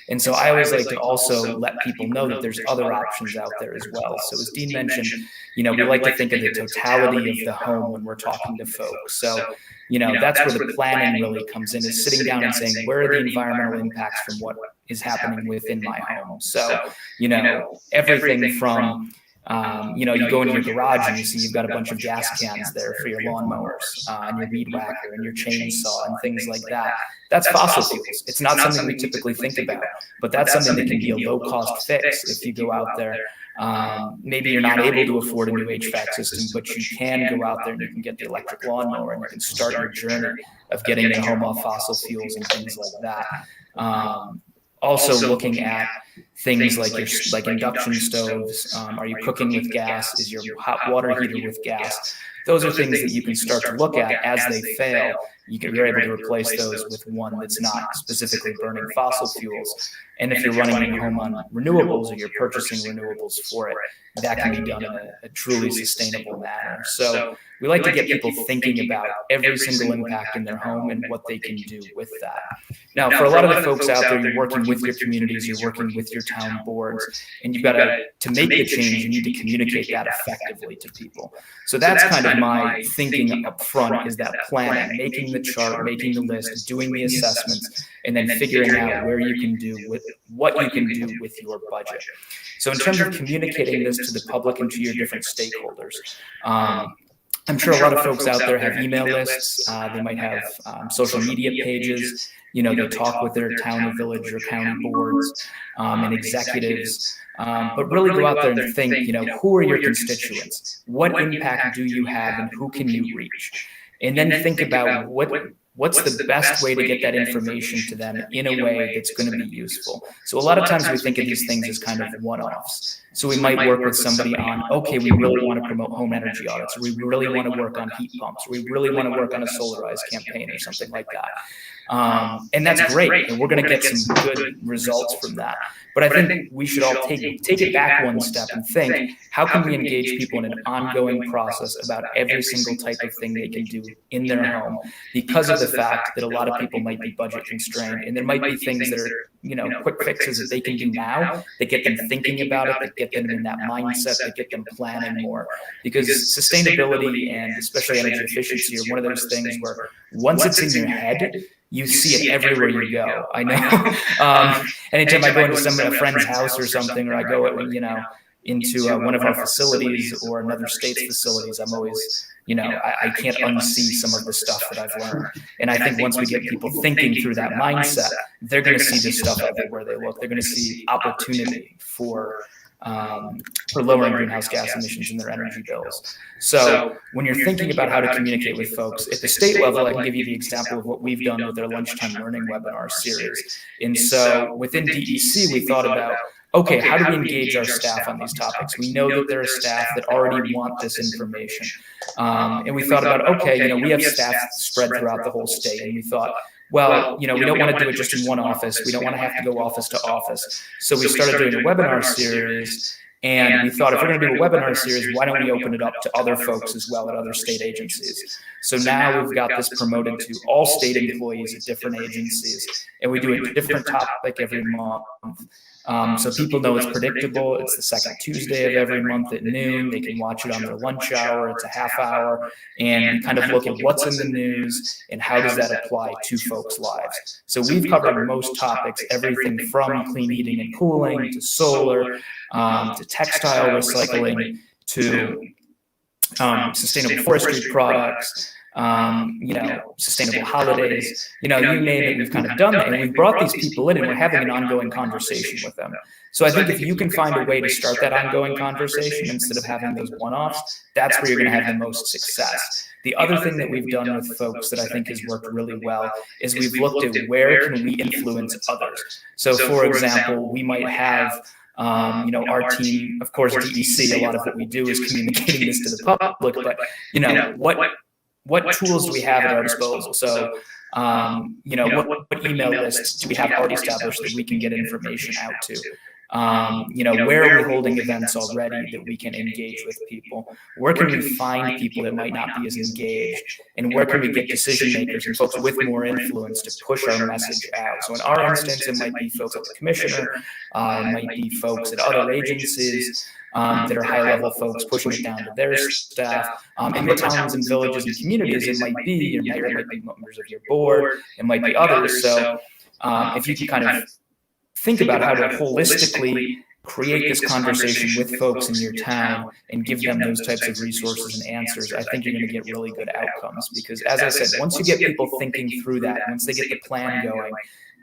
And so I always like to also let people know that there's other options out there as well. So as Dean mentioned, we like to think of the totality of the home when we're talking to folks. So, that's where the planning really comes in, is sitting down and saying, where are the environmental impacts from what is happening within my home? So, everything from, you go into your garage and you see you've got a bunch of gas cans there for your lawnmowers and your weed whacker and your chainsaw and things like that. That's fossil fuels. It's not something we typically think about, but that's something that can be a low-cost fix if you go out there. Maybe you're not able to afford a new HVAC system, but you can go out there and you can get the electric lawnmower and you can start your journey of getting your home off fossil fuels and things like that. Also looking at things like induction stoves. Are you cooking with gas? Is your hot water heater with gas? Those are things that you can start to look at as they fail. You're able to replace those with one that's not specifically burning fossil fuels. And if you're running your home on renewables or you're purchasing renewables for it, that can be done in a truly sustainable manner. So we like to get people thinking about every single impact in their home and what they can do with that. Now, for a lot of the folks out there, you're working with your communities, you're working with your town boards, and you've got to make the change, you need to communicate that effectively to people. So that's kind of my thinking up front, is that planning, making the chart, making the list, doing the assessments, and then figuring out where you can do with what you can do with your budget. So in terms of communicating this to the public and to your different stakeholders, I'm sure a lot of folks out there have email lists. They might have social media pages. They talk with their town or village or county boards and executives. But really go out there and think, who are your constituents? What impact do you have and who can you reach? And then think about what's the best way to get that information to them in a way that's going to be useful. So a lot of times we think of these things as kind of one-offs. So we might work with somebody on, okay, we really want to promote home energy audits, or we really want to work on heat pumps, or we really want to work on a solarized campaign or something like that. And that's great, and we're going to get some good results from that. But I think we should all take it back one step and think, how can we engage people in an ongoing process about every single type of thing they can do in their home, because of the fact that a lot of people might be budget constrained, and there might be things that are, quick fixes that they can do now that get them thinking about it, that get them in that mindset, that get them planning more. Because sustainability and especially energy efficiency are one of those things where once it's in your head, you see it everywhere you go. I know. Anytime I go into a friend's house or something, or I go, into one of our facilities or another state's facilities, I'm always, I can't unsee some of the stuff that I've learned. And I think once we get people thinking through that mindset, they're going to see this stuff everywhere they look. They're going to see opportunity for lowering greenhouse gas emissions in their energy bills. So when you're thinking about how to communicate with folks at the state level, I can give you the example of what we've done with our lunchtime learning webinar series. And so within DEC, we thought about, okay, how do we engage our staff on these topics? We know that there are staff that already want this information. And we thought about, okay, we have staff spread throughout the whole state. And we thought, well, we don't want to do it just in one office. We don't want to have to go office to office. So we started doing a webinar series. And we thought, if we're going to do a webinar series, why don't we open it up to other folks as well at other state agencies? So now we've got this promoted to all state employees at different agencies. And we do a different topic every month. So people know it's predictable. It's the second Tuesday of every month at noon. They can watch it on their lunch hour. It's a half hour, and kind of look at what's in the news and how does that apply to folks' lives. So we've covered most topics, everything from clean heating and cooling to solar, to textile recycling, to sustainable forestry products, sustainable holidays, you name it, we've kind of done that. And we've brought these people in and we're having an ongoing conversation with them. So I think if you can find a way to start that ongoing conversation instead of having those one-offs, that's where you're going to have the most success. The other thing that we've done with folks that I think has worked really well is we've looked at where can we influence others. So for example, we might have our team, of course, DEC, a lot of what we do is communicating this to the public, but what tools do we have at our disposal? So, what email lists do we have already established that we can get information out to? Where are we holding events already that we can engage with people? Where can we find people that might not be as engaged? And where can we get decision makers and folks with more influence to push our message out? So in our instance, it might be folks at the commissioner, it might be folks at other agencies that are high-level folks pushing it down to their staff. In the towns and villages and communities, it might be your mayor, it might be members of your board, it might be others. So if you can kind of think about how to holistically create this conversation with folks in your town and give them those types of resources and answers, I think you're going to get really good outcomes. Because as I said, once you get people thinking through that, once they get the plan going,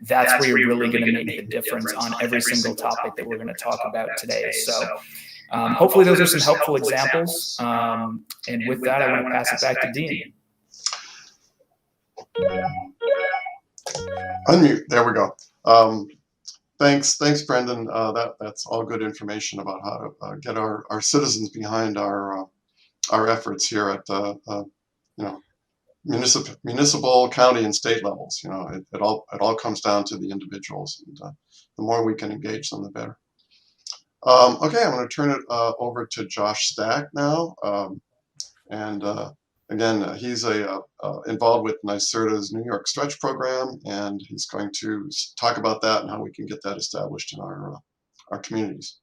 that's where you're really going to make the difference on every single topic that we're going to talk about today. So hopefully those are some helpful examples. And with that, I want to pass it back to Dean. Unmute. There we go. Thanks, Brendan. That's all good information about how to get our citizens behind our efforts here at municipal, county, and state levels. It all comes down to the individuals, and the more we can engage them, the better. Okay, I'm going to turn it over to Josh Stack now, Again, he's involved with NYSerta's New York Stretch program, and he's going to talk about that and how we can get that established in our communities.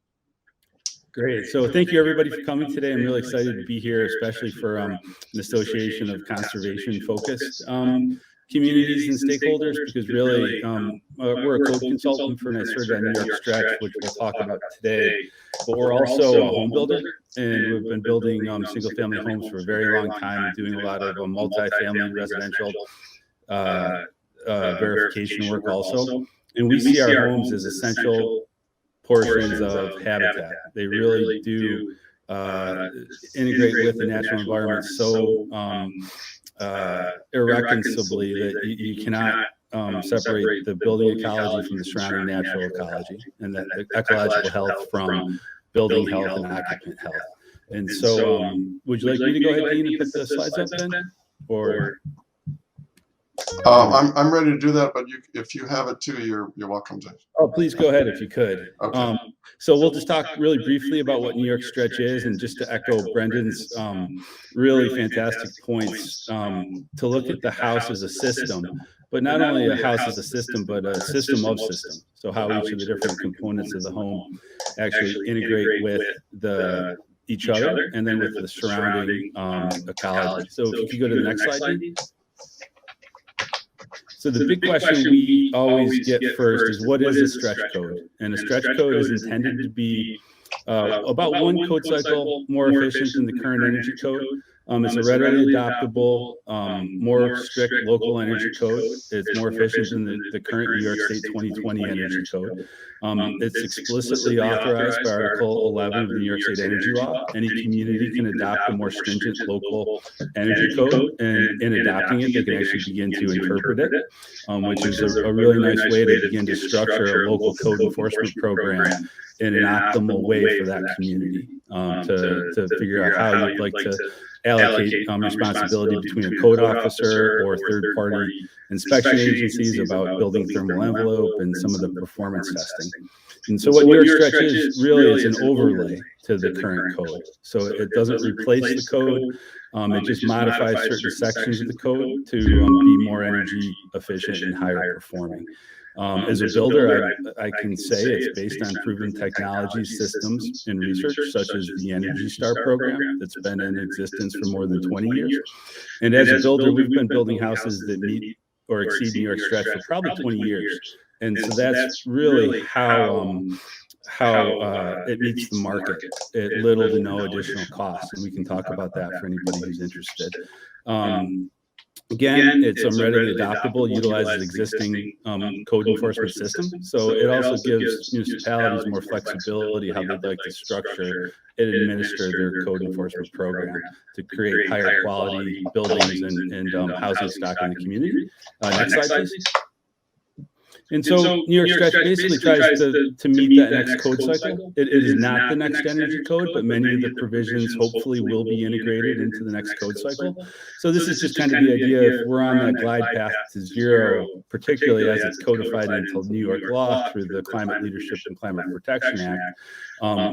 Great. So thank you, everybody, for coming today. I'm really excited to be here, especially for an association of conservation-focused communities and stakeholders, because really we're a code consultant for NYSerta New York Stretch, which we'll talk about today. But we're also a home builder, and we've been building single-family homes for a very long time, doing a lot of multi-family residential verification work also. And we see our homes as essential portions of habitat. They really do integrate with the natural environment so irreconcilably that you cannot separate the building ecology from the surrounding natural ecology, and the ecological health from building health and occupant health. And so would you like me to go ahead, Dean, and put the slides up then? Or I'm ready to do that, but if you have it too, you're welcome to. Oh, please go ahead if you could. Okay. So we'll just talk really briefly about what New York Stretch is, and just to echo Brendan's really fantastic points, to look at the house as a system, but not only a house as a system, but a system of systems. So how each of the different components of the home actually integrate with each other, and then with the surrounding ecology. So if you go to the next slide, Dean. So the big question we always get first is, what is a stretch code? And a stretch code is intended to be about one code cycle more efficient than the current energy code. It's a readily adoptable, more strict local energy code. It's more efficient than the current New York State 2020 energy code. It's explicitly authorized by Article 11 of the New York State Energy Law. Any community can adopt a more stringent local energy code, and in adopting it, they can actually begin to interpret it, which is a really nice way to begin to structure a local code enforcement program in an optimal way for that community, to figure out how you'd like to allocate responsibility between a code officer or third-party inspection agencies about building thermal envelope and some of the performance testing. And so what New York Stretch is really is an overlay to the current code. So it doesn't replace the code. It just modifies certain sections of the code to be more energy efficient and higher performing. As a builder, I can say it's based on proven technology, systems, and research, such as the Energy Star program that's been in existence for more than 20 years. And as a builder, we've been building houses that meet or exceed New York Stretch for probably 20 years. And so that's really how it meets the market at little to no additional cost. And we can talk about that for anybody who's interested. Again, it's readily adoptable, utilizes existing code enforcement system. So it also gives municipalities more flexibility how they'd like to structure and administer their code enforcement program to create higher quality buildings and housing stock in the community. Next slide, please. And so New York Stretch basically tries to meet that next code cycle. It is not the next energy code, but many of the provisions hopefully will be integrated into the next code cycle. So this is just kind of the idea, if we're on that glide path to zero, particularly as it's codified into New York law through the Climate Leadership and Climate Protection Act,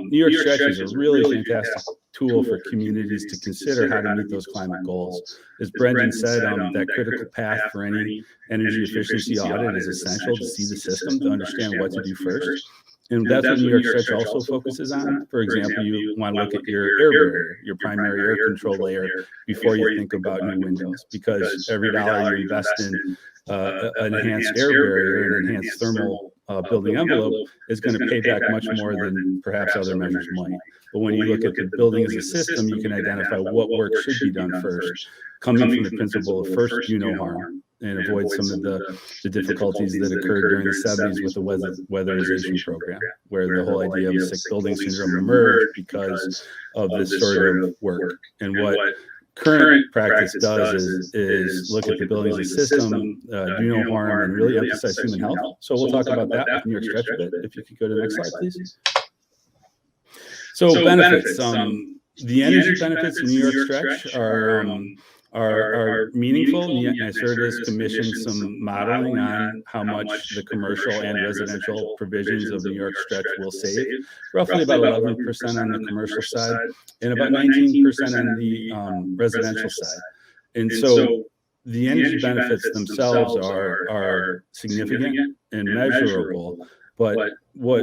New York Stretch is a really fantastic tool for communities to consider how to meet those climate goals. As Brendan said, that critical path for any energy efficiency audit is essential to see the system, to understand what to do first. And that's what New York Stretch also focuses on. For example, you want to look at your air barrier, your primary air control layer, before you think about new windows, because every dollar you invest in an enhanced air barrier and enhanced thermal building envelope is going to pay back much more than perhaps other measures might. But when you look at the building as a system, you can identify what work should be done first, coming from the principle of first do no harm, and avoid some of the difficulties that occurred during the 70s with the weatherization program, where the whole idea of a sick building syndrome emerged because of this sort of work. And what current practice does is look at the building as a system, do no harm, and really emphasize human health. So we'll talk about that with New York Stretch a bit. If you could go to the next slide, please. So benefits. The energy benefits in New York Stretch are meaningful. NYStretch has commissioned some modeling on how much the commercial and residential provisions of New York Stretch will save. Roughly about 11% on the commercial side and about 19% on the residential side. And so the energy benefits themselves are significant and measurable, but what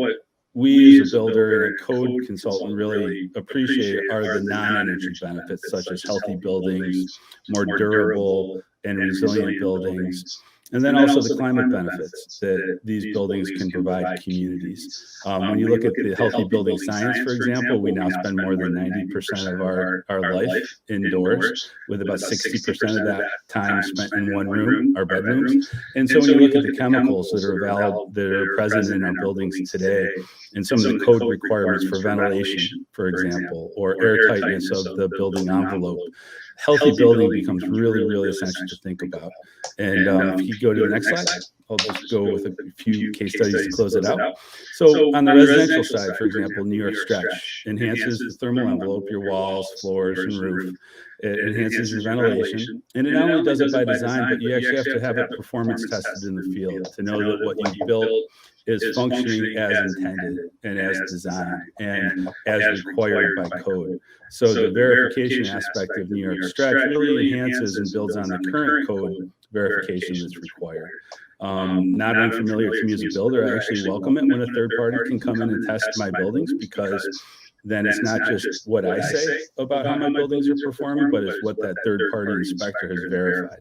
we as a builder and a code consultant really appreciate are the non-energy benefits, such as healthy buildings, more durable and resilient buildings, and then also the climate benefits that these buildings can provide communities. When you look at the healthy building science, for example, we now spend more than 90% of our life indoors, with about 60% of that time spent in one room, our bedrooms. And so when you look at the chemicals that are present in our buildings today, and some of the code requirements for ventilation, for example, or airtightness of the building envelope, healthy building becomes really, really essential to think about. And if you go to the next slide, I'll just go with a few case studies to close it out. So on the residential side, for example, New York Stretch enhances the thermal envelope, your walls, floors, and roof. It enhances your ventilation. And it not only does it by design, but you actually have to have it performance tested in the field to know that what you built is functioning as intended and as designed and as required by code. So the verification aspect of New York Stretch really enhances and builds on the current code verification that's required. Not unfamiliar to me as a builder. I actually welcome it when a third party can come in and test my buildings, because then it's not just what I say about how my buildings are performing, but it's what that third party inspector has verified.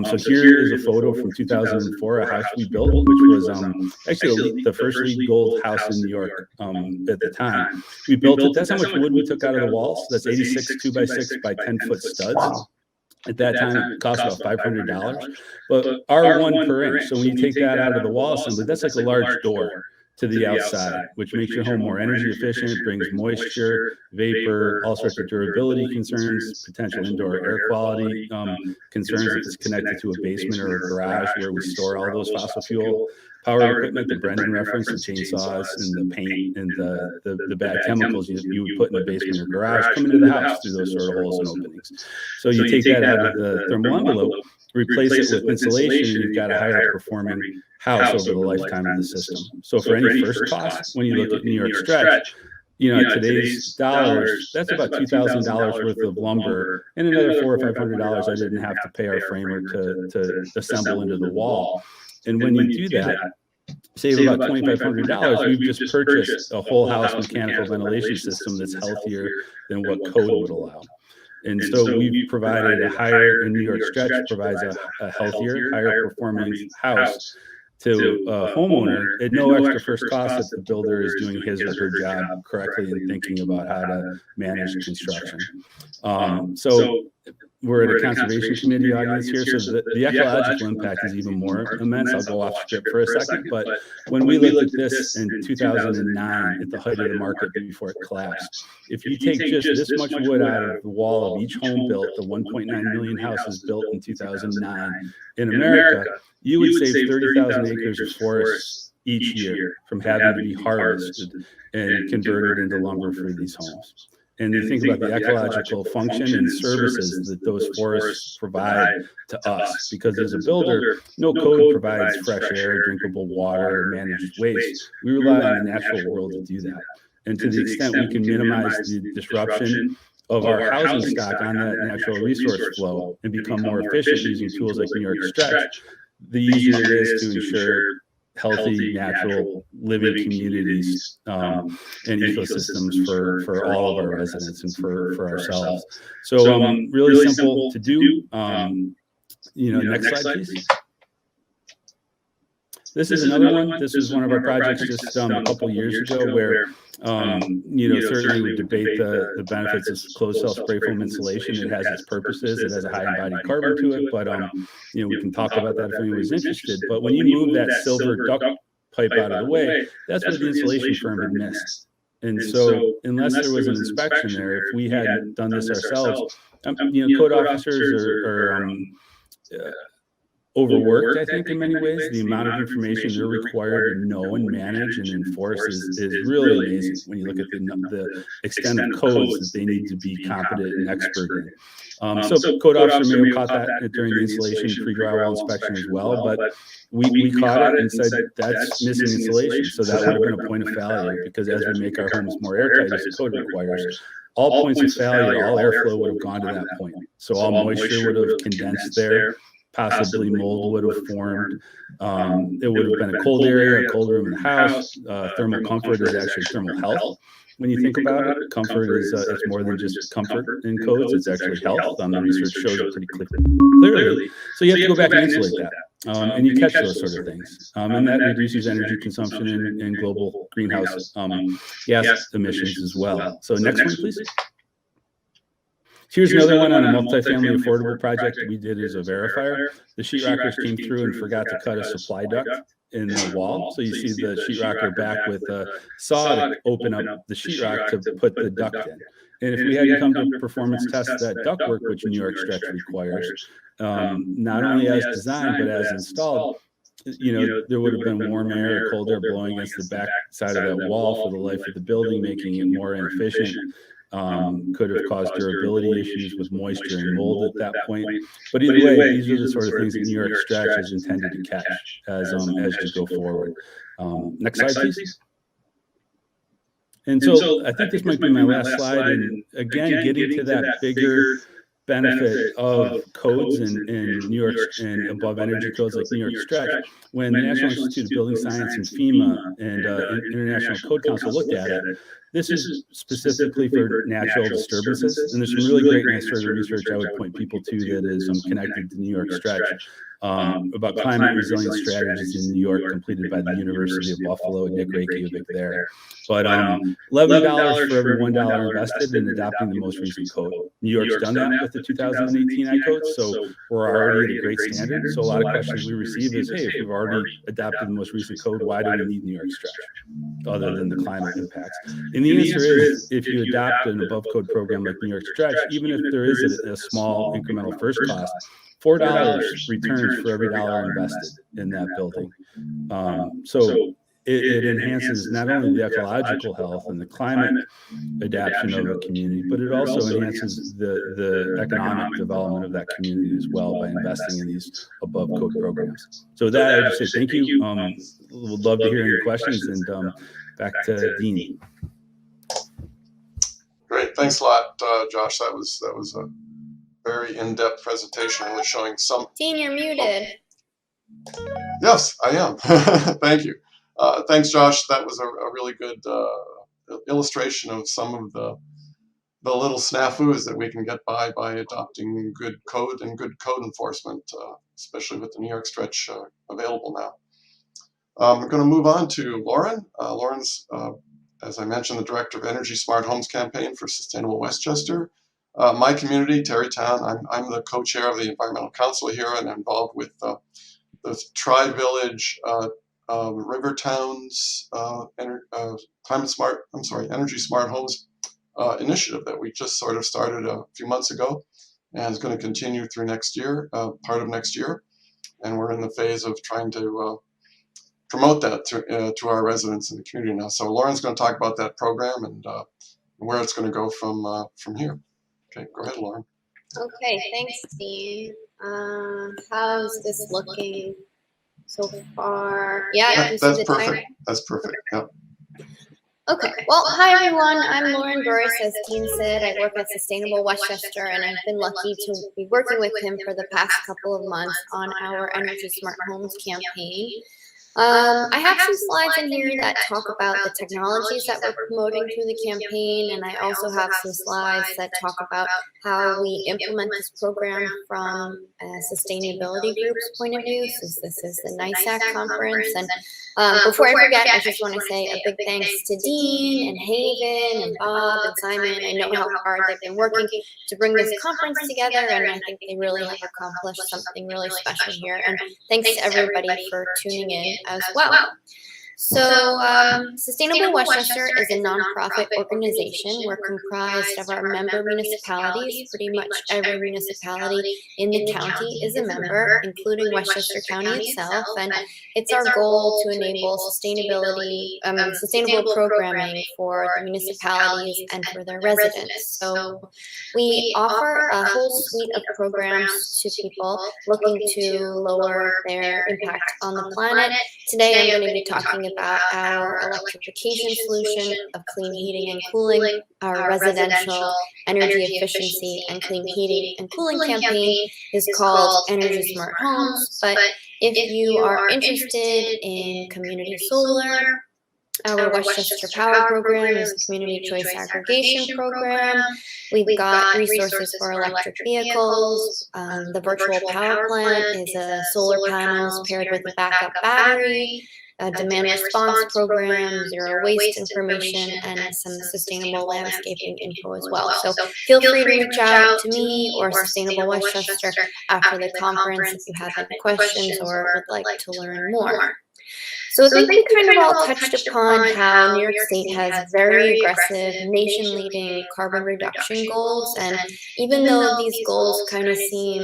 So here is a photo from 2004, a house we built, which was actually the first LEED Gold house in New York at the time. We built it. That's how much wood we took out of the walls. That's 86 2x6 by 10-foot studs. At that time, it cost about $500, but R1 per inch. So when you take that out of the wall assembly, that's like a large door to the outside, which makes your home more energy efficient, brings moisture, vapor, all sorts of durability concerns, potential indoor air quality concerns if it's connected to a basement or a garage where we store all those fossil fuel power equipment, the Brendan reference, the chainsaws and the paint and the bad chemicals you would put in a basement or garage come into the house through those sort of holes and openings. So you take that out of the thermal envelope, replace it with insulation, and you've got a higher performing house over the lifetime of the system. So for any first cost, when you look at New York Stretch, today's dollars, that's about $2,000 worth of lumber and another $400 or $500 I didn't have to pay our framer to assemble into the wall. And when you do that, save about $2,500, we've just purchased a whole house mechanical ventilation system that's healthier than what code would allow. And so we've provided a higher, and New York Stretch provides a healthier, higher performing house to a homeowner at no extra first cost if the builder is doing his or her job correctly and thinking about how to manage construction. So we're at a conservation committee audience here, so the ecological impact is even more immense. I'll go off script for a second, but when we looked at this in 2009 at the height of the market before it collapsed, if you take just this much wood out of the wall of each home built, the 1.9 million houses built in 2009 in America, you would save 30,000 acres of forests each year from having to be harvested and converted into lumber for these homes. And you think about the ecological function and services that those forests provide to us, because as a builder, no code provides fresh air, drinkable water, or managed waste. We rely on the natural world to do that. And to the extent we can minimize the disruption of our housing stock on that natural resource flow and become more efficient using tools like NYStretch, the easier it is to ensure healthy, natural living communities and ecosystems for all of our residents and for ourselves. So really simple to do. Next slide, please. This is another one. This was one of our projects just a couple years ago where, certainly we debate the benefits of closed cell spray foam insulation. It has its purposes. It has a high embodied carbon to it, but, we can talk about that if anyone's interested. But when you move that silver duct pipe out of the way, that's where the insulation firm had missed. And so unless there was an inspection there, if we hadn't done this ourselves, code officers are overworked, I think, in many ways. The amount of information they're required to know and manage and enforce is really amazing when you look at the extent of codes that they need to be competent and expert in. So code officer may have caught that during the installation pre-drywall inspection as well, but we caught it and said that's missing insulation. So that would have been a point of failure, because as we make our homes more airtight as the code requires, all points of failure, all airflow would have gone to that point. So all moisture would have condensed there. Possibly mold would have formed. It would have been a cold area, a cold room in the house. Thermal comfort is actually thermal health. When you think about it, comfort is it's more than just comfort in codes. It's actually health. The research shows it pretty clearly. So you have to go back and insulate that, and you catch those sort of things, and that reduces energy consumption and global greenhouse gas emissions as well. So next one, please. Here's another one on a multifamily affordable project we did as a verifier. The sheetrockers came through and forgot to cut a supply duct in the wall. So you see the sheetrocker back with a saw to open up the sheetrock to put the duct in. And if we had come to performance test that ductwork, which NYStretch requires, not only as designed, but as installed, there would have been warm air or cold air blowing against the back side of that wall for the life of the building, making it more inefficient. Could have caused durability issues with moisture and mold at that point. But either way, these are the sort of things that NYStretch is intended to catch as you go forward. Next slide, please. And so I think this might be my last slide. And again, getting to that bigger benefit of codes and New York and above energy codes like NYStretch, when the National Institute of Building Science and FEMA and International Code Council looked at it, this is specifically for natural disturbances, and there's some really great NYStretch research I would point people to that is connected to NYStretch about climate resilience strategies in New York, completed by the University of Buffalo and Nick Reykjavik there. But $11 for every $1 invested in adopting the most recent code. New York's done that with the 2018 I-code, so we're already at a great standard. So a lot of questions we receive is, hey, if we've already adopted the most recent code, why do we need NYStretch other than the climate impacts? And the answer is, if you adopt an above code program like NYStretch, even if there is a small incremental first cost, $4 returns for every dollar invested in that building. So it enhances not only the ecological health and the climate adaptation of a community, but it also enhances the economic development of that community as well by investing in these above code programs. So with that, I would just say thank you. Would love to hear any questions, and back to Dean. Great, thanks a lot, Josh. That was a very in-depth presentation, really showing some. Dean, you're muted. Yes, I am. Thank you. Thanks, Josh. That was a really good illustration of some of the little snafus that we can get by adopting good code and good code enforcement, especially with the NYStretch available now. I'm going to move on to Lauren. Lauren's, as I mentioned, the Director of Energy Smart Homes Campaign for Sustainable Westchester. My community, Tarrytown, I'm the co-chair of the Environmental Council here, and I'm involved with the Tri-Village River Towns Energy Smart Homes initiative that we just sort of started a few months ago, and is going to continue through next year, part of next year. and we're in the phase of trying to promote that to our residents in the community now. So Lauren's going to talk about that program and where it's going to go from here. Okay, go ahead, Lauren. Okay, thanks, Dean. How's this looking so far? Yeah, that's perfect. That's perfect. Yep. Okay, well, hi everyone. I'm Lauren Brois. As Dean said, I work at Sustainable Westchester, and I've been lucky to be working with him for the past couple of months on our Energy Smart Homes campaign. I have some slides in here that talk about the technologies that we're promoting through the campaign, and I also have some slides that talk about how we implement this program from a sustainability group's point of view, since this is the NYStretch conference. And before I forget, I just want to say a big thanks to Dean and Haven and Bob and Simon. I know how hard they've been working to bring this conference together, and I think they really have accomplished something really special here. And thanks to everybody for tuning in as well. So, Sustainable Westchester is a nonprofit organization. We're comprised of our member municipalities. Pretty much every municipality in the county is a member, including Westchester County itself. And it's our goal to enable sustainable programming for the municipalities and for their residents. So, we offer a whole suite of programs to people looking to lower their impact on the planet. Today, I'm going to be talking about our electrification solution of clean heating and cooling, our residential energy efficiency and clean heating and cooling campaign is called Energy Smart Homes. But if you are interested in community solar, our Westchester Power Program is a community choice aggregation program. We've got resources for electric vehicles. The virtual power plant is a solar panels paired with a backup battery, a demand response program, zero waste information, and some sustainable landscaping info as well. So feel free to reach out to me or Sustainable Westchester after the conference if you have any questions or would like to learn more. So I think we kind of all touched upon how New York State has very aggressive, nation-leading carbon reduction goals, and even though these goals kind of seem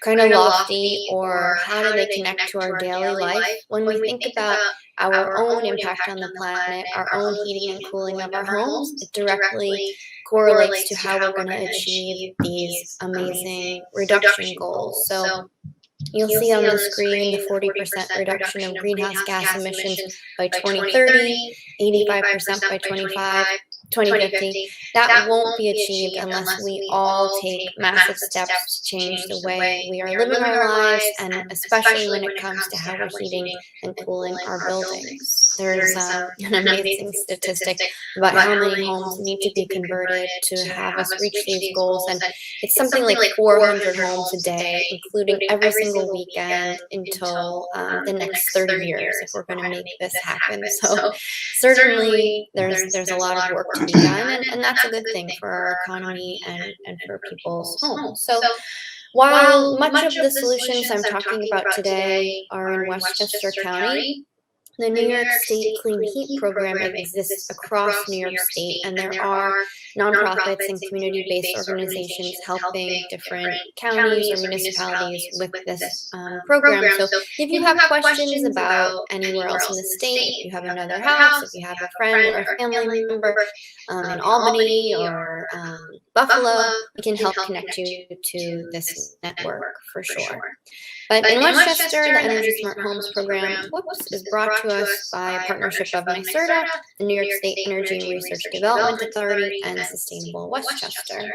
kind of lofty, or how do they connect to our daily life, when we think about our own impact on the planet, our own heating and cooling of our homes, it directly correlates to how we're going to achieve these amazing reduction goals. So you'll see on the screen the 40% reduction of greenhouse gas emissions by 2030, 85% by 2050. That won't be achieved unless we all take massive steps to change the way we are living our lives, and especially when it comes to how we're heating and cooling our buildings. There's an amazing statistic about how many homes need to be converted to have us reach these goals, and it's something like 400 homes a day, including every single weekend until the next 30 years if we're going to make this happen. So certainly there's a lot of work to be done, and that's a good thing for our economy and for people's homes. So while much of the solutions I'm talking about today are in Westchester County, the New York State Clean Heat Program exists across New York State, and there are nonprofits and community-based organizations helping different counties or municipalities with this program. So if you have questions about anywhere else in the state, if you have another house, if you have a friend or a family member in Albany or Buffalo, we can help connect you to this network for sure. But in Westchester, the Energy Smart Homes program is brought to us by a partnership of NYStretch, the New York State Energy and Research Development Authority, and Sustainable Westchester.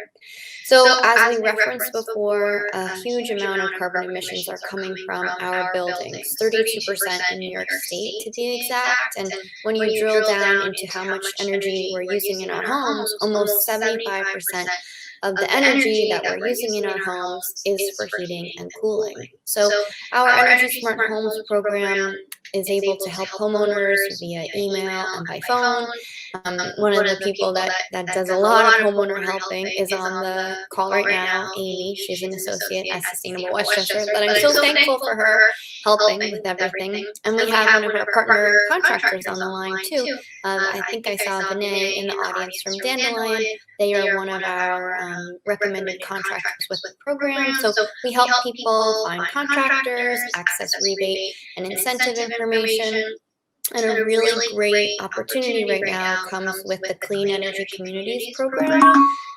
So as we referenced before, a huge amount of carbon emissions are coming from our buildings, 32% in New York State to be exact. And when you drill down into how much energy we're using in our homes, almost 75% of the energy that we're using in our homes is for heating and cooling. So our Energy Smart Homes program is able to help homeowners via email and by phone. One of the people that does a lot of homeowner helping is on the call right now, Amy. She's an associate at Sustainable Westchester, but I'm so thankful for her helping with everything. And we have one of our partner contractors on the line too, I think I saw Vinay in the audience from Dandelion. They are one of our recommended contractors with the program. So we help people find contractors, access rebate and incentive information. And a really great opportunity right now comes with the Clean Energy Communities program.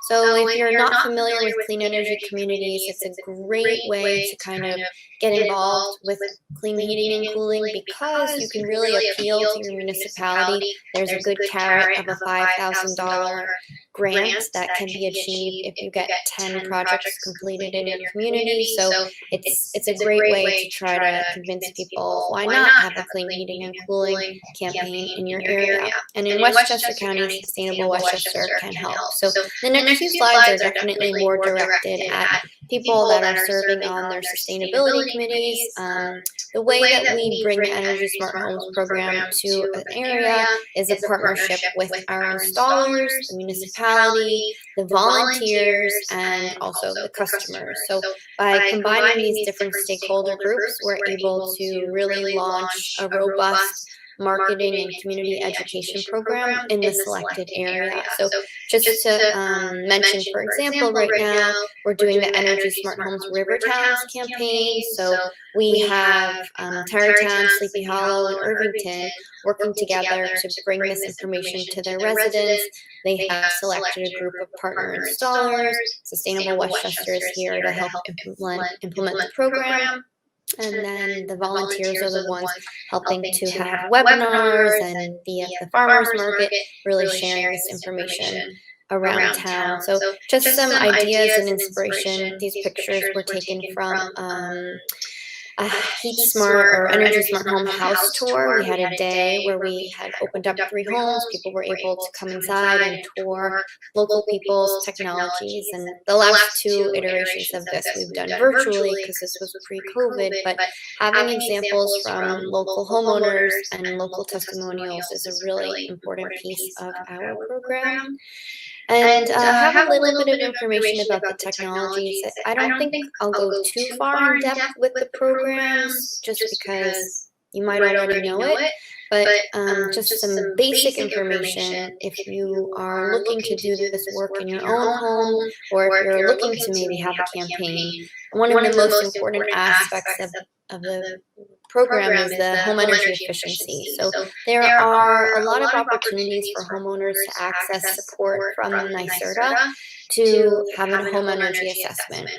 So if you're not familiar with Clean Energy Communities, it's a great way to kind of get involved with clean heating and cooling because you can really appeal to your municipality. There's a good carrot of a $5,000 grant that can be achieved if you get 10 projects completed in your community. So it's a great way to try to convince people why not have a clean heating and cooling campaign in your area. And in Westchester County, Sustainable Westchester can help. So the next few slides are definitely more directed at people that are serving on their sustainability committees. The way that we bring the Energy Smart Homes program to an area is a partnership with our installers, the municipality, the volunteers, and also the customers. So by combining these different stakeholder groups, we're able to really launch a robust marketing and community education program in the selected area. So just to mention, for example, right now we're doing the Energy Smart Homes River Towns campaign. So we have Tarrytown, Sleepy Hollow, and Irvington working together to bring this information to their residents. They have selected a group of partner installers. Sustainable Westchester is here to help implement the program. And then the volunteers are the ones helping to have webinars and be at the farmers market, really sharing this information around town. So just some ideas and inspiration. These pictures were taken from a Heat Smart or Energy Smart Home house tour. We had a day where we had opened up 3 homes. People were able to come inside and tour local people's technologies. And the last 2 iterations of this we've done virtually because this was pre-COVID, but having examples from local homeowners and local testimonials is a really important piece of our program. And have a little bit of information about the technologies. I don't think I'll go too far in depth with the programs just because you might already know it, but just some basic information if you are looking to do this work in your own home or if you're looking to maybe have a campaign. One of the most important aspects of the program is the home energy efficiency. So there are a lot of opportunities for homeowners to access support from NYStretch to have a home energy assessment.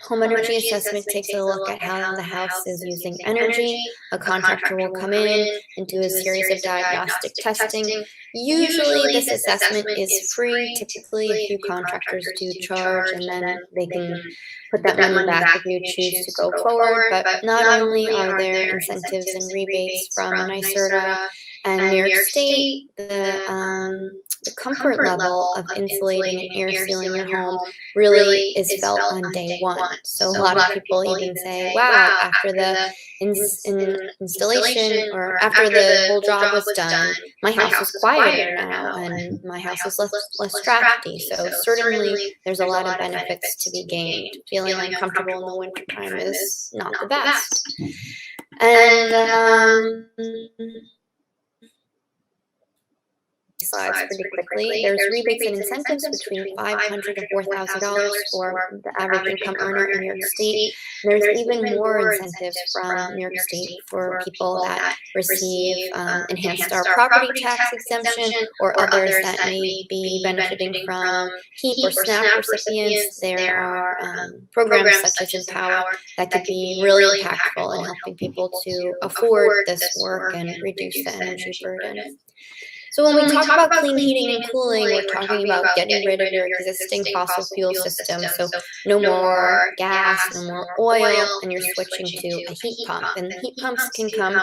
Home energy assessment takes a look at how the house is using energy. A contractor will come in and do a series of diagnostic testing. Usually this assessment is free. Typically a few contractors do charge and then they can put that money back if you choose to go forward. But not only are there incentives and rebates from NYStretch and New York State, the comfort level of insulating and air sealing your home really is felt on day one. So a lot of people even say, wow, after the installation or after the whole job was done, my house is quieter now and my house is less drafty. So certainly there's a lot of benefits to be gained. Feeling uncomfortable in the wintertime is not the best. And slides pretty quickly. There's rebates and incentives between $500 and $4,000 for the average income earner in New York State. And there's even more incentives from New York State for people that receive enhanced star property tax exemption or others that may be benefiting from HEAP or SNAP recipients. There are programs such as Empower that could be really impactful in helping people to afford this work and reduce the energy burden. So when we talk about clean heating and cooling, we're talking about getting rid of your existing fossil fuel system. So no more gas, no more oil, and you're switching to a heat pump. And heat pumps can come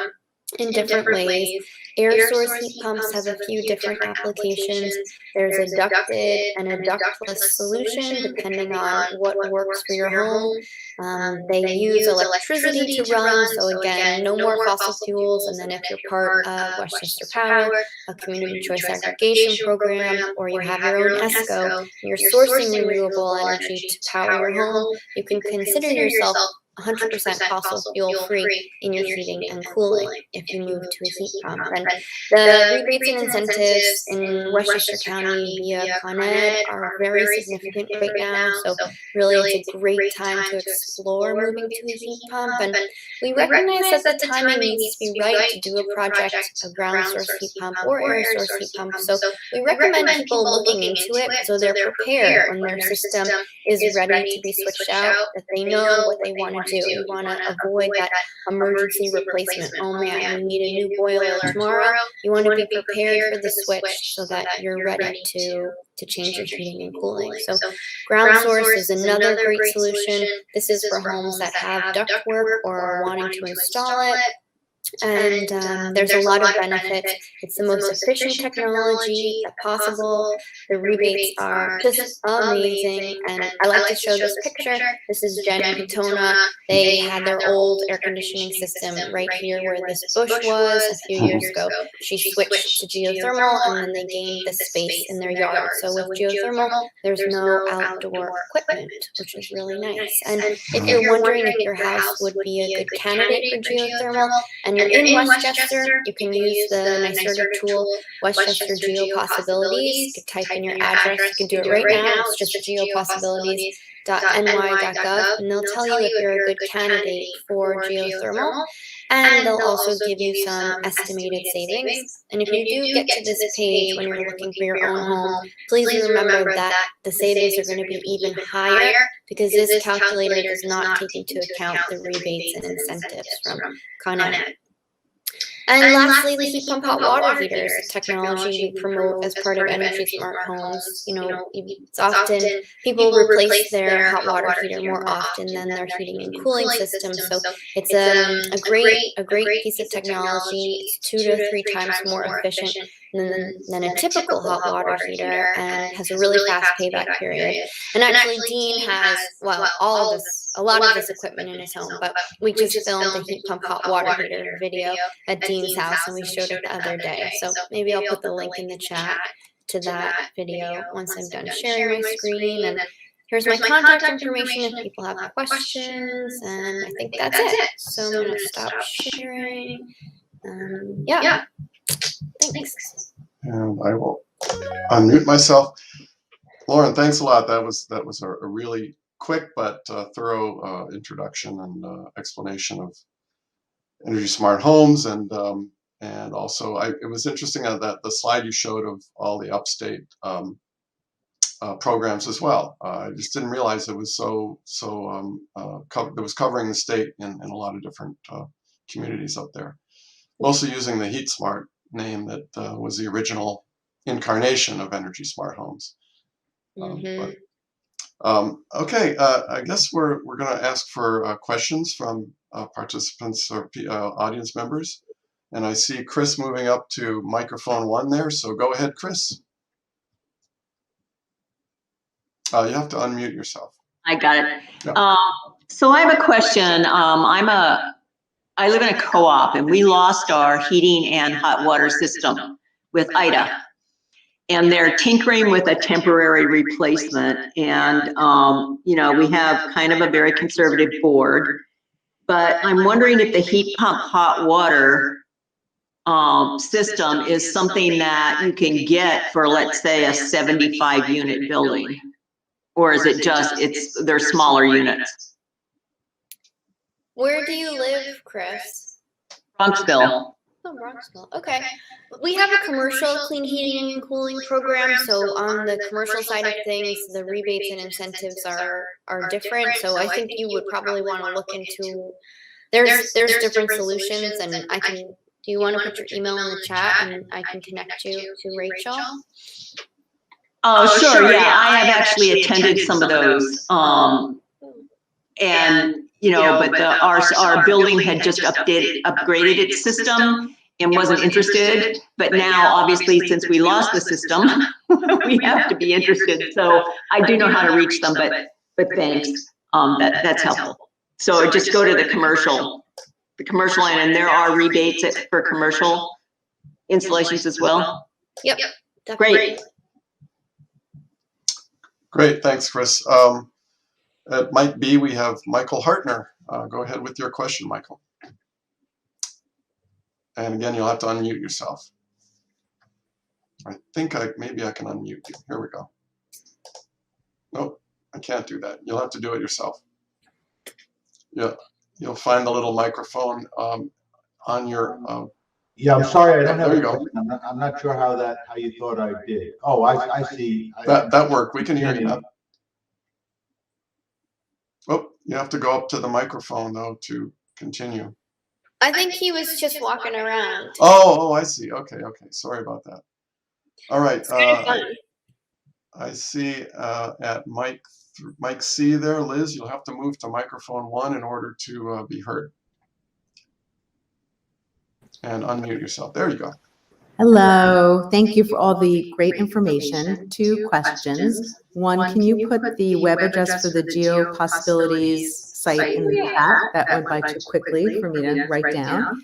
in different ways. Air source heat pumps have a few different applications. There's a ducted and a ductless solution depending on what works for your home. They use electricity to run, so again, no more fossil fuels. And then if you're part of Westchester Power, a community choice aggregation program, or you have your own ESCO, and you're sourcing renewable energy to power your home, you can consider yourself 100% fossil fuel free in your heating and cooling if you move to a heat pump. And the rebates and incentives in Westchester County via Con Ed are very significant right now. So really it's a great time to explore moving to a heat pump. And we recognize that the timing needs to be right to do a project, a ground source heat pump or air source heat pump. So we recommend people looking into it so they're prepared when their system is ready to be switched out, that they know what they want to do. You want to avoid that emergency replacement. Oh man, we need a new boiler tomorrow. You want to be prepared for the switch so that you're ready to change your heating and cooling. So ground source is another great solution. This is for homes that have ductwork or are wanting to install it. And there's a lot of benefits. It's the most efficient technology possible. The rebates are just amazing. And I like to show this picture. This is Jen and Katona. They had their old air conditioning system right here where this bush was a few years ago. She switched to geothermal and then they gained the space in their yard. So with geothermal, there's no outdoor equipment, which is really nice. And if you're wondering if your house would be a good candidate for geothermal, and you're in Westchester, you can use the NYStretch tool, Westchester Geo Possibilities. You can type in your address. You can do it right now. It's just geopossibilities.ny.gov, and they'll tell you if you're a good candidate for geothermal. And they'll also give you some estimated savings. And if you do get to this page when you're looking for your own home, please remember that the savings are going to be even higher because this calculator does not take into account the rebates and incentives from Con Ed. And lastly, the heat pump hot water heaters, technology we promote as part of Energy Smart Homes. You know, it's often people replace their hot water heater more often than their heating and cooling system. So it's a great piece of technology. It's 2 to 3 times more efficient than a typical hot water heater and has a really fast payback period. And actually, Dean has, well, a lot of this equipment in his home, but we just filmed a heat pump hot water heater video at Dean's house and we showed it the other day. So maybe I'll put the link in the chat to that video once I'm done sharing my screen. And here's my contact information if people have questions. And I think that's it. So I'm going to stop sharing. Yeah. Thanks. And I will unmute myself. Lauren, thanks a lot. That was a really quick but thorough introduction and explanation of Energy Smart Homes, and also it was interesting that the slide you showed of all the upstate programs as well. I just didn't realize it was it was covering the state in a lot of different communities up there. Mostly using the Heat Smart name that was the original incarnation of Energy Smart Homes. Okay, I guess we're going to ask for questions from participants or audience members. And I see Chris moving up to microphone 1 there, so go ahead, Chris. You have to unmute yourself. I got it. Yeah. So I have a question. I live in a co-op and we lost our heating and hot water system with Ida. And they're tinkering with a temporary replacement. And, you know, we have kind of a very conservative board, but I'm wondering if the heat pump hot water system is something that you can get for, let's say, a 75 unit building, or is it just, they're smaller units? Where do you live, Chris? Bronxville. Oh, Bronxville. Okay. We have a commercial clean heating and cooling program. So on the commercial side of things, the rebates and incentives are different. So I think you would probably want to look into, there's different solutions, and I can, do you want to put your email in the chat and I can connect you to Rachel? Oh, sure. Yeah, I have actually attended some of those. And you know, but our building had just upgraded its system and wasn't interested. But now, obviously, since we lost the system, we have to be interested. So I do know how to reach them, but thanks. That's helpful. So just go to the commercial line, and there are rebates for commercial installations as well. Yep. Great. Great, thanks, Chris. It might be we have Michael Hartner Go ahead with your question, Michael. And again, you'll have to unmute yourself. I think maybe I can unmute you. Here we go. Nope, I can't do that. You'll have to do it yourself. Yeah, you'll find the little microphone on your. Yeah, I'm sorry, I don't have. There you go. I'm not sure how you thought I did. Oh, I see. That worked. We can hear you now. Oh, you have to go up to the microphone though to continue. I think he was just walking around. Oh, I see. Okay. Sorry about that. All right. I see at Mike C there, Liz, you'll have to move to microphone 1 in order to be heard. And unmute yourself. There you go. Hello. Thank you for all the great information. 2 questions. One, can you put the web address for the Geo Possibilities site in the chat? That went by too quickly for me to write down.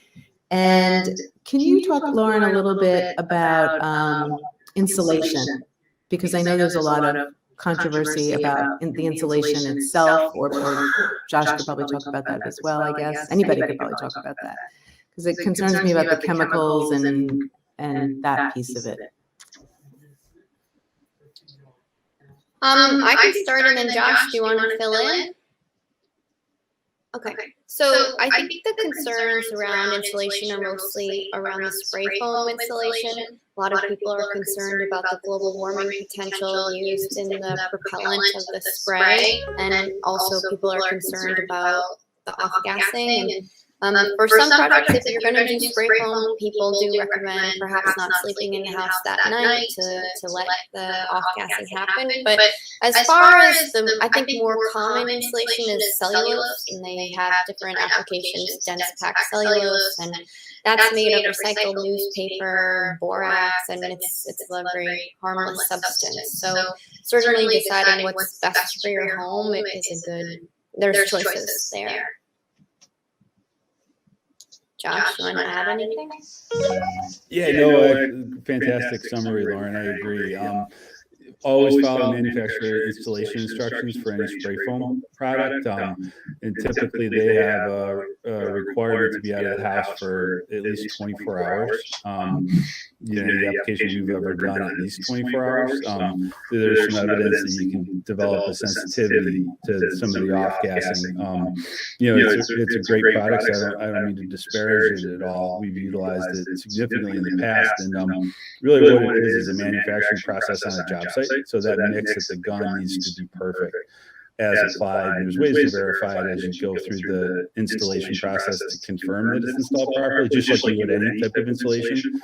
And can you talk, Lauren, a little bit about insulation? Because I know there's a lot of controversy about the insulation itself, or Josh could probably talk about that as well, I guess. Anybody could probably talk about that. Because it concerns me about the chemicals and that piece of it. I can start, and then Josh, do you want to fill in? Okay, so I think the concerns around insulation are mostly around the spray foam insulation. A lot of people are concerned about the global warming potential used in the propellant of the spray, and also people are concerned about the off-gassing. And for some projects, if you're going to do spray foam, people do recommend perhaps not sleeping in the house that night to let the off-gassing happen. But as far as I think more common insulation is cellulose, and they have different applications, dense pack cellulose, and that's made of recycled newspaper, borax, and it's a very harmless substance. So certainly deciding what's best for your home is a good, there's choices there. Josh, you want to add anything? Yeah, no, fantastic summary, Lauren. I agree. Always follow manufacturer installation instructions for any spray foam product. And typically they have a requirement to be out of the house for at least 24 hours. The application you've ever done at least 24 hours. There's some evidence that you can develop a sensitivity to some of the off-gassing. It's a great product, so I don't mean to disparage it at all. We've utilized it significantly in the past, and really what it is a manufacturing process on a job site. So that mix at the gun needs to be perfect as applied. And there's ways to verify it as you go through the installation process to confirm that it's installed properly, just like you would any type of installation.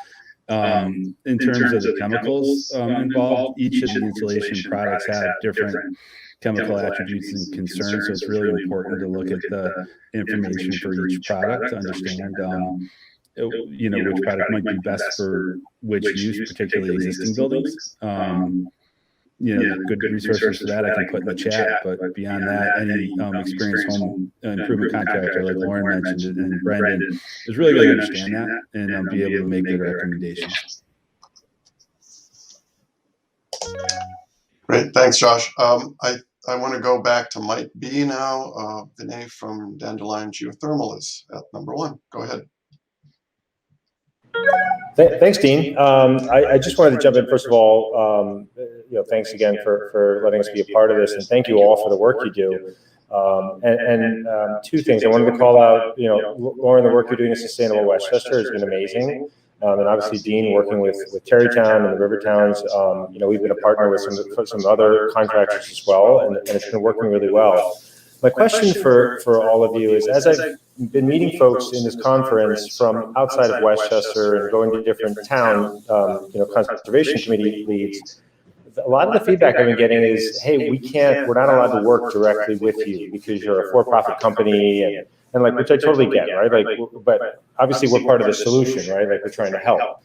In terms of the chemicals involved, each of the insulation products have different chemical attributes and concerns. So it's really important to look at the information for each product to understand which product might be best for which use, particularly existing buildings. Good resources for that I can put in the chat, but beyond that, any experienced home improvement contractor like Lauren mentioned and Brendan is really going to understand that and be able to make good recommendations. Great, thanks, Josh. I want to go back to Mike B now. Vinay from Dandelion Geothermal is at number 1. Go ahead. Thanks, Dean. I just wanted to jump in first of all. Thanks again for letting us be a part of this, and thank you all for the work you do. And 2 things I wanted to call out. Lauren, the work you're doing in Sustainable Westchester has been amazing, and obviously Dean working with Tarrytown and the river towns. We've been a partner with some other contractors as well, and it's been working really well. My question for all of you is, as I've been meeting folks in this conference from outside of Westchester and going to different town, conservation committee leads, a lot of the feedback I've been getting is, hey, we're not allowed to work directly with you because you're a for-profit company, and which I totally get, right? But obviously we're part of the solution, right? We're trying to help.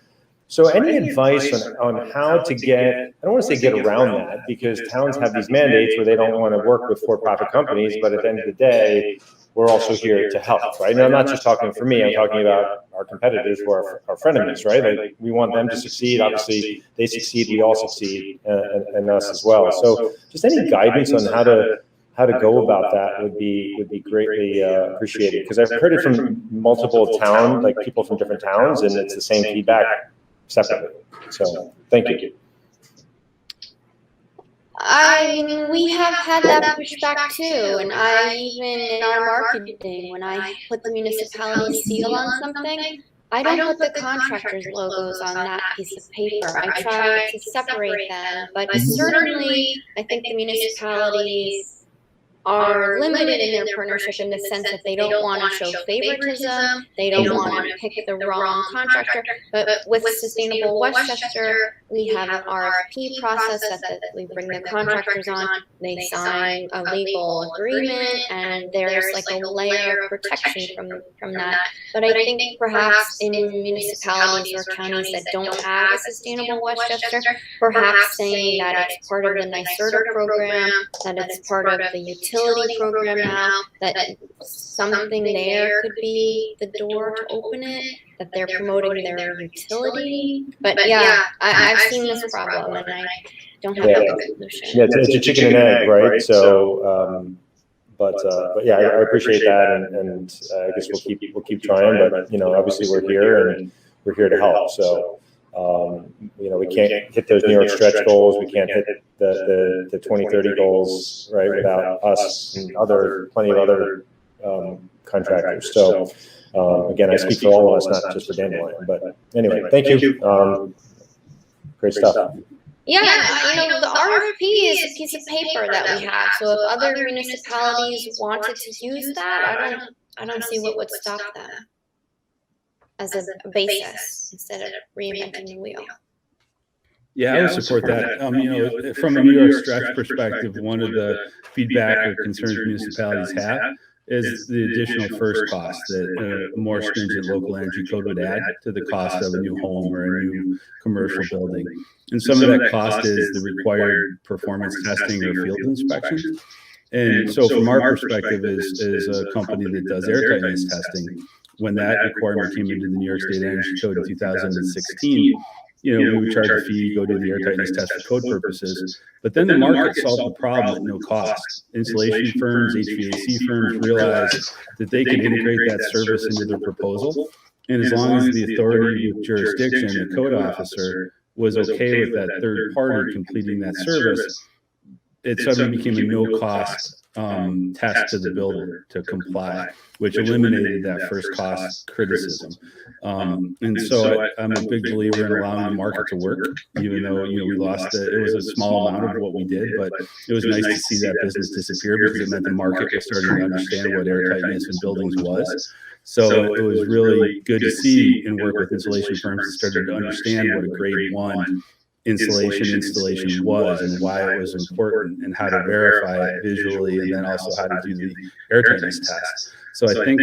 So any advice on how to get, I don't want to say get around that, because towns have these mandates where they don't want to work with for-profit companies, but at the end of the day, we're also here to help, right? And I'm not just talking for me, I'm talking about our competitors who are our frenemies, right? We want them to succeed. Obviously, they succeed, we all succeed, and us as well. So just any guidance on how how to go about that would be greatly appreciated, because I've heard it from multiple like people from different towns, and it's the same feedback separately. So thank you. I mean, we have had that pushback too, and I even in our marketing, when I put the municipality seal on something, I don't put the contractor's logos on that piece of paper. I try to separate them, but certainly I think the municipalities are limited in their partnership in the sense that they don't want to show favoritism, they don't want to pick the wrong contractor. But with Sustainable Westchester, we have an RFP process that we bring the contractors on, they sign a legal agreement, and there's like a layer of protection from that. But I think perhaps in municipalities or counties that don't have a Sustainable Westchester, perhaps saying that it's part of the NYStretch program, that it's part of the utility program now, that something there could be the door to open it, that they're promoting their utility. But yeah, I've seen this problem, and I don't have a good solution. Yeah, it's a chicken and egg, right? So, but yeah, I appreciate that, and I guess we'll keep trying. But obviously we're here, and we're here to help. So. We can't hit those New NYStretch goals. We can't hit the 2030 goals, right, without us and plenty of other contractors. So again, I speak for all of us, not just for Dandelion. But anyway, thank you. Great stuff. Yeah, the RFP is a piece of paper that we have. So if other municipalities wanted to use that, I don't see what would stop them as a basis instead of reinventing the wheel. Yeah, I would support that. From a New NYStretch perspective, one of the feedback or concerns municipalities have is the additional first cost that a more stringent local energy code would add to the cost of a new home or a new commercial building. And some of that cost is the required performance testing or field inspections. And so from our perspective as a company that does airtightness testing, when that requirement came into the New York State Energy Code in 2016, we would charge a fee, go do the airtightness test for code purposes. But then the market solved the problem at no cost. Insulation firms, HVAC firms realized that they could integrate that service into their proposal. And as long as the authority with jurisdiction, the code officer, was okay with that third party completing that service, it suddenly became a no-cost test to the builder to comply, which eliminated that first cost criticism. And so I'm a big believer in allowing the market to work, even though we lost it. It was a small amount of what we did, but it was nice to see that business disappear because it meant the market was starting to understand what airtightness in buildings was. So it was really good to see and work with insulation firms that started to understand what a grade 1 installation was and why it was important and how to verify it visually, and then also how to do the airtightness test. So I think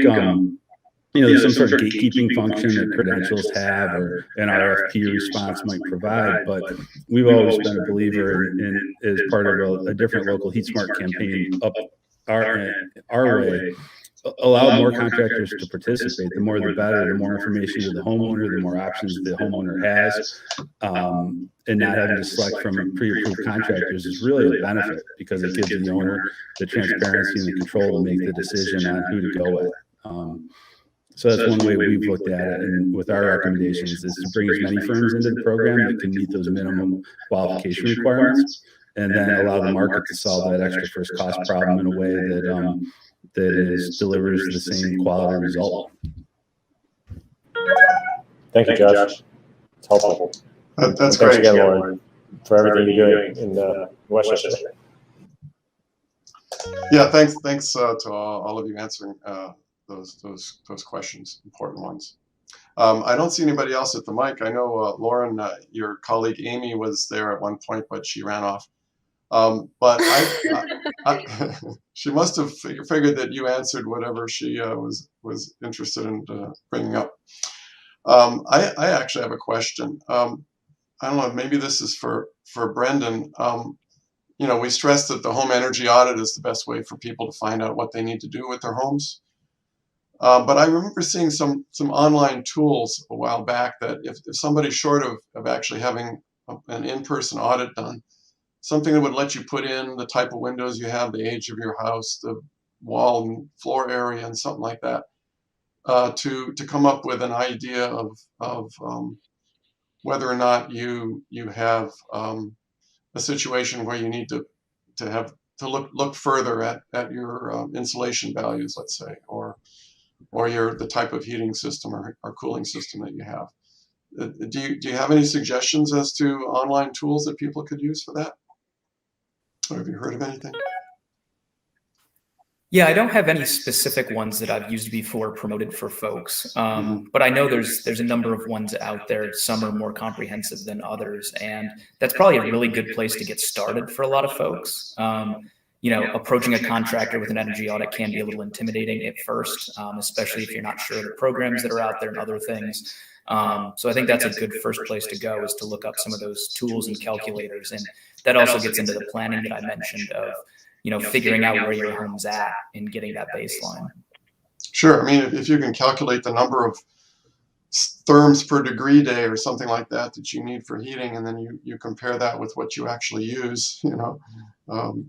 there's some sort of gatekeeping function that credentials have or an RFP response might provide, but we've always been a believer in as part of a different local heat smart campaign up our way. Allow more contractors to participate. The more the better. The more information to the homeowner, the more options the homeowner has, and not having to select from pre-approved contractors is really a benefit because it gives the owner the transparency and the control to make the decision on who to go with. So that's one way we've looked at it, and with our recommendations is to bring as many firms into the program that can meet those minimum qualification requirements, and then allow the market to solve that extra first cost problem in a way that delivers the same quality result. Thank you, Josh. It's helpful. That's great. Thanks again, Lauren, for everything you're doing in Westchester. Yeah, thanks to all of you answering those questions, important ones. I don't see anybody else at the mic. I know Lauren, your colleague Amy was there at one point, but she ran off. But she must have figured that you answered whatever she was interested in bringing up. I actually have a question. I don't know, maybe this is for Brendan. We stress that the home energy audit is the best way for people to find out what they need to do with their homes. But I remember seeing some online tools a while back that if somebody's short of actually having an in-person audit done, something that would let you put in the type of windows you have, the age of your house, the wall and floor area, and something like that, to come up with an idea of whether or not you have a situation where you need to look further at your insulation values, let's say, or the type of heating system or cooling system that you have. Do you have any suggestions as to online tools that people could use for that? Or have you heard of anything? Yeah, I don't have any specific ones that I've used before promoted for folks, but I know there's a number of ones out there. Some are more comprehensive than others, and that's probably a really good place to get started for a lot of folks. You know, approaching a contractor with an energy audit can be a little intimidating at first, especially if you're not sure of the programs that are out there and other things. So I think that's a good first place to go, is to look up some of those tools and calculators, and that also gets into the planning that I mentioned of, you know, figuring out where your home's at and getting that baseline. Sure. I mean, if you can calculate the number of therms per degree day or something like that you need for heating, and then you compare that with what you actually use, you know,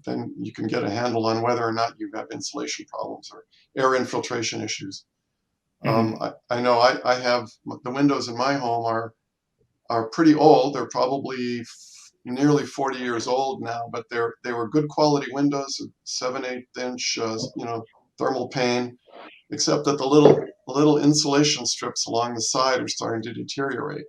then you can get a handle on whether or not you have insulation problems or air infiltration issues. I know I have, the windows in my home are pretty old. They're probably nearly 40 years old now, but they were good quality windows, 7/8 inch, you know, thermal pane, except that the little insulation strips along the side are starting to deteriorate.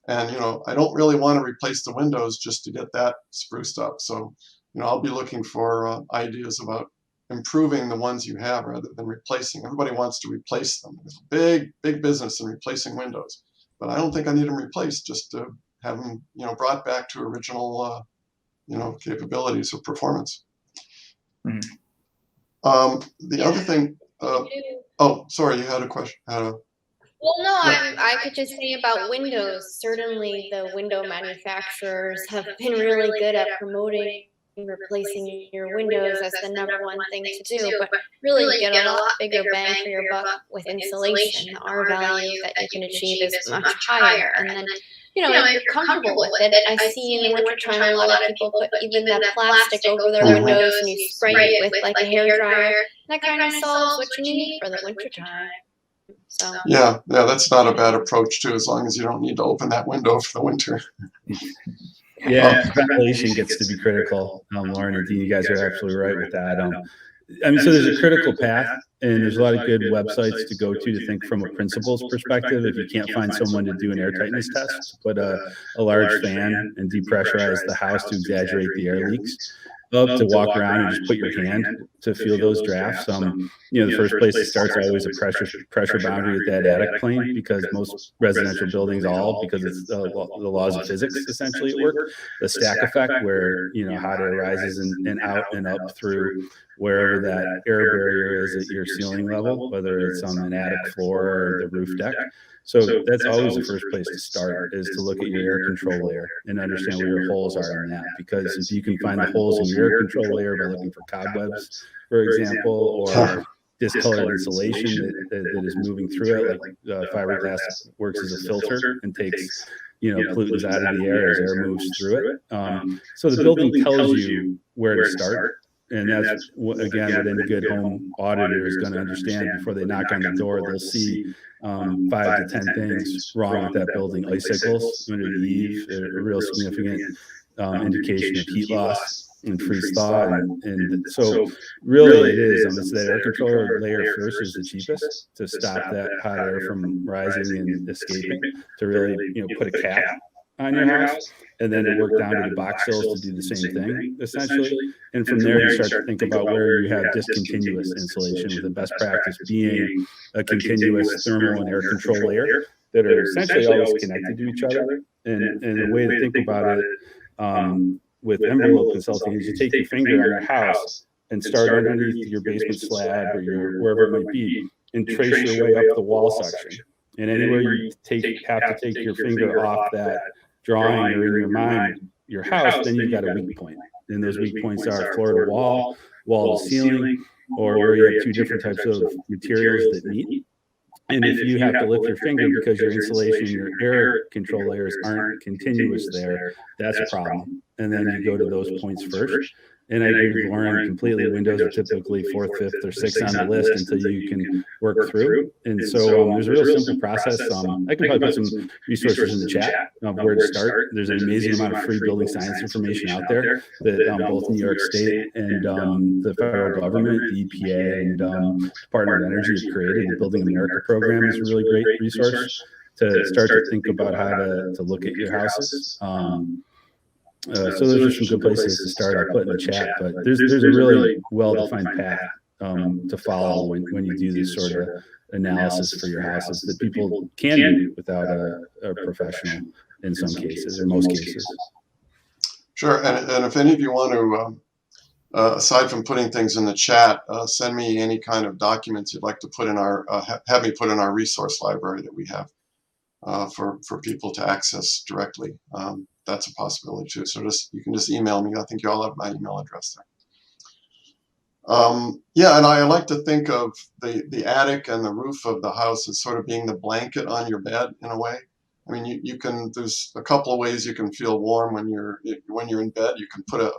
And, you know, I don't really want to replace the windows just to get that spruced up. So, you know, I'll be looking for ideas about improving the ones you have rather than replacing. Everybody wants to replace them. There's a big business in replacing windows, but I don't think I need them replaced, just to have them, you know, brought back to original, you know, capabilities of performance. The other thing, oh, sorry, you had a question. Well, no, I could just say about windows. Certainly, the window manufacturers have been really good at promoting replacing your windows as the #1 thing to do, but really get a lot bigger bang for your buck with insulation. The R value that you can achieve is much higher, and then, you know, if you're comfortable with it, I see in the wintertime a lot of people put even that plastic over their windows, and you spray it with like a hair dryer. That kind of solves what you need for the wintertime. So. Yeah, that's not a bad approach too, as long as you don't need to open that window for the winter. Yeah, ventilation gets to be critical. Lauren and Dean, you guys are absolutely right with that. I mean, so there's a critical path, and there's a lot of good websites to go to think from a principal's perspective. If you can't find someone to do an air tightness test, put a large fan and depressurize the house to exaggerate the air leaks. Love to walk around and just put your hand to feel those drafts. You know, the first place it starts always a pressure boundary at that attic plane, because most residential buildings because it's the laws of physics essentially at work. The stack effect, where, you know, hot air rises and out and up through wherever that air barrier is at your ceiling level, whether it's on an attic floor or the roof deck. So that's always the first place to start, is to look at your air control layer and understand where your holes are in that. Because if you can find the holes in your air control layer by looking for cobwebs, for example, or discolored insulation that is moving through it, like fiberglass works as a filter and takes, you know, pollutants out of the air as air moves through it. So the building tells you where to start. And that's, again, what any good home auditor is going to understand. Before they knock on the door, they'll see 5 to 10 things wrong with that building. Icicles under the eave, a real significant indication of heat loss and freeze thaw. And so really it is, it's that air controller layer first is the cheapest to stop that hot air from rising and escaping, to really, you know, put a cap on your house, and then to work down to the box hills to do the same thing, essentially. And from there, you start to think about where you have discontinuous insulation, with the best practice being a continuous thermal and air control layer that are essentially always connected to each other. And the way to think about it with envelope consulting is you take your finger on your house and start underneath your basement slab or your wherever it might be, and trace your way up the wall section. And anywhere you have to take your finger off that drawing or in your mind, your house, then you've got a weak point. And those weak points are floor to wall, wall to ceiling, or where you have 2 different types of materials that meet. And if you have to lift your finger because your insulation, your air control layers aren't continuous there, that's a problem. and then you go to those points first. And I agree with Lauren completely. Windows are typically 4th, 5th, or 6th on the list until you can work through. And so there's a real simple process. I can probably put some resources in the chat of where to start. There's an amazing amount of free building science information out there that both New York State and the federal government, the EPA, and Department of Energy have created. The Building America program is a really great resource to start to think about how to look at your houses. So those are some good places to start. I'll put in the chat, but there's a really well-defined path to follow when you do this sort of analysis for your houses that people can do without a professional in some cases, or most cases. Sure, and if any of you want to, aside from putting things in the chat, send me any kind of documents you'd like to put in our, have me put in our resource library that we have for people to access directly. That's a possibility too. So you can just email me. I think you all have my email address there. Yeah, and I like to think of the attic and the roof of the house as sort of being the blanket on your bed in a way. I mean, you can. There's a couple of ways you can feel warm when you're in bed. You can put an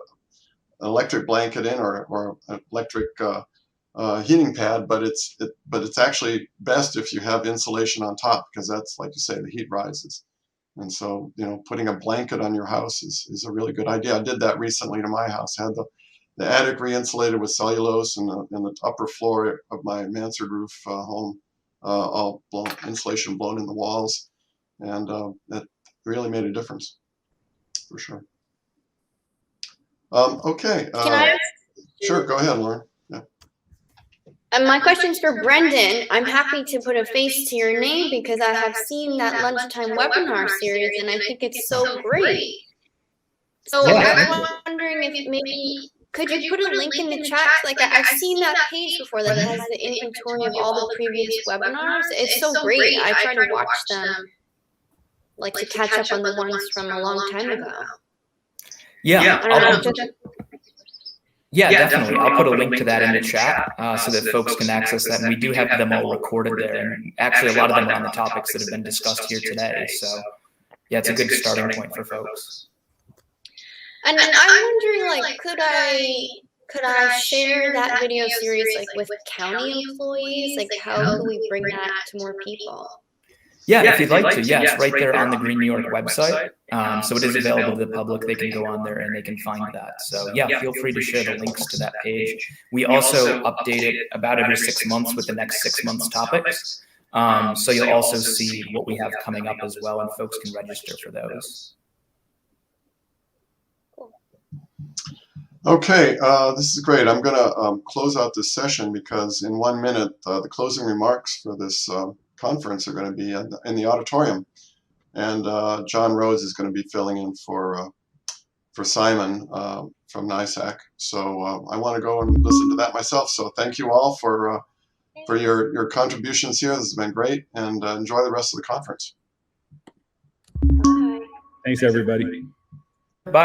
electric blanket in or an electric heating pad, but it's actually best if you have insulation on top, because that's, like you say, the heat rises. And so, putting a blanket on your house is a really good idea. I did that recently to my house. I had the attic re-insulated with cellulose, and the upper floor of my mansard roof home all insulation blown in the walls, and that really made a difference, for sure. Okay. Can I? Sure, go ahead, Lauren. Yeah. My question's for Brendan. I'm happy to put a face to your name because I have seen that lunchtime webinar series and I think it's so great. So I was wondering if maybe, could you put a link in the chat? Like, I've seen that page before that has the inventory of all the previous webinars. It's so great. I try to watch them, like to catch up on the ones from a long time ago. Yeah. I don't know. Yeah, definitely. I'll put a link to that in the chat so that folks can access that. And we do have them all recorded there. And actually, a lot of them are on the topics that have been discussed here today. So, yeah, it's a good starting point for folks. And I'm wondering, like, could I share that video series like with county employees? Like, how could we bring that to more people? Yeah, if you'd like to, yeah, it's right there on the Green New York website. So it is available to the public. They can go on there and they can find that. So yeah, feel free to share the links to that page. We also update it about every 6 months with the next 6 months topics. So you'll also see what we have coming up as well, and folks can register for those. Okay, this is great. I'm going to close out this session because in 1 minute, the closing remarks for this conference are going to be in the auditorium, and John Rhodes is going to be filling in for Simon from NYSAC. So I want to go and listen to that myself. So thank you all for your contributions here. This has been great, and enjoy the rest of the conference. Bye. Thanks, everybody.